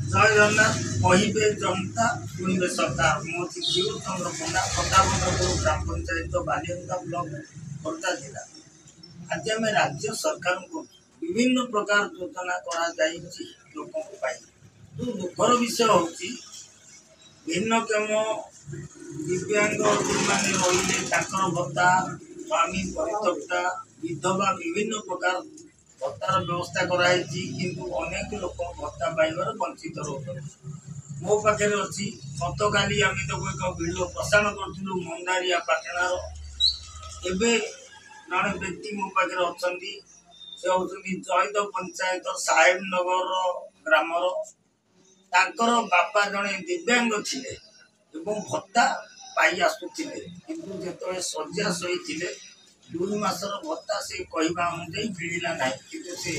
जय जगन्नाथ कहे जनता शुणे सरकार मो जीव चंद्र पंडा प्रतापनगर ग्राम पंचायत बालियंता ब्लॉक खोर्धा जिला। आज आम राज्य सरकार को विभिन्न प्रकार योजना लोकों तो दुखर विषय हूँ भिन्नक्षम दिव्यांग जो मैंने रही भत्ता स्वामी परित्यक्ता विधवा विभिन्न प्रकार भत्तार व्यवस्था कराई किंतु अनेक लोक भत्ता पाइबार वंचित रोच मो पाखे अच्छी गत काली आम तो एक भिडियो प्रसारण करूँ मंदारिया पाटणार एवं जड़े व्यक्ति मो पाखे अच्छा से हूँ जयद पंचायत साहेब नगर ग्रामर तांकर बापा जड़े दिव्यांग थिले एवं भत्ता पाई आसुथिले किंतु जेतबे शଯ୍या सही 2 मासर भत्ता से कहवा अनुଯାयी मिलला ना कि से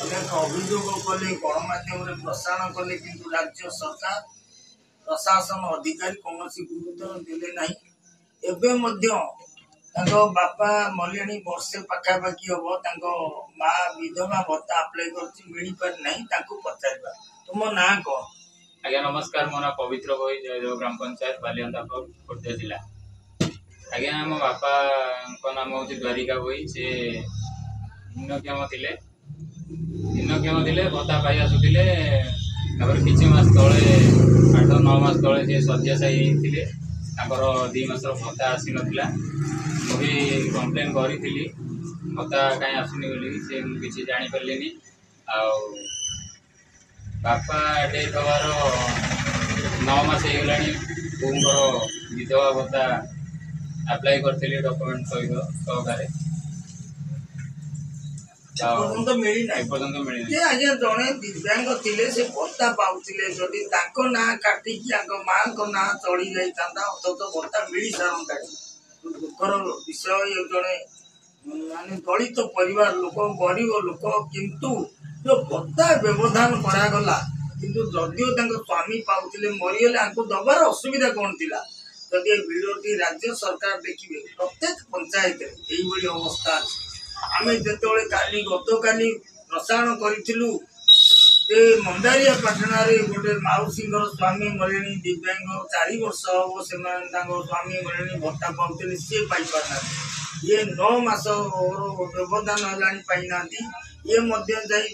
अनेक अभियोग कले गणमाध्यम प्रसारण कले किंतु राज्य सरकार प्रशासन अधिकारी कौन गुरुत्व देले ना एवं बापा मले वर्षे पखापाखि हम माँ विधवा भत्ता आप्लाय कर पार ना पचार तुम ना कौन? आज्ञा नमस्कार मो ना पवित्र भई जय ग्राम पंचायत बालियंता खोर्धा जिला। आज्ञा मो बापा नाम हूँ द्वारिका भई से भिन्नक्षम थे भत्ता पाई आसुले किसी मास तले 8-9 मास तले से शଯ୍याशायी थे 2 मासर भत्ता आसी नाला मुझे कम्प्लेन करी भत्ता कहीं आसुनी बोली से किसी जापारे बापा डेथ हबार 9 मास होगा बोर विधवा भत्ता आप्लाय करी डॉक्यूमेंट सहित सहकार जड़े दिव्यांग थे से भत्ता पाते जदि ना काटिकी माँ ना चढ़ी जाता अथच भत्ता मिल सारता दुखर विषय जड़े माने दलित परिवार लोक गरीब लोक किंतु जो भत्ता व्यवधान करागला किंतु जदिव स्वामी पाते मरीगले दबार असुविधा कौन थी जदि भिडियोटी राज्य सरकार देखिए प्रत्येक पंचायत यही अवस्था आम जो काली गत काली प्रसारण करूँ मंदारिया पाटणार गोटे मौसी स्वामी मरे दिव्यांग 4 वर्ष हम से स्वामी मरे भत्ता पाते सी पाई पारना ये 9 मास व्यवधान है पाईना ये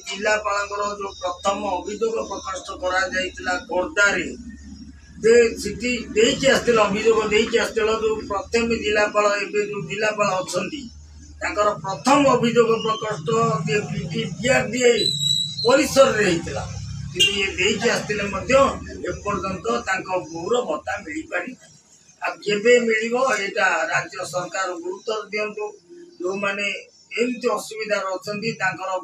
जिलापाल जो प्रथम अभियोग प्रकाश करा खोर्धारे अभियोग जो प्रथम जिलापाल जो जिलापाल अच्छा प्रथम अभियोग प्रकोष्ठ परिसर ये एपर्तंत बोर भत्ता मिल पारि केवे मिल राज्य सरकार गुरुत्व दिंतु जो मैंने एमती असुविधा अच्छा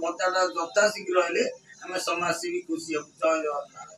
भत्ता यथाशीघ्र हेले आम समाजसेवी खुशी जय जगन्नाथ।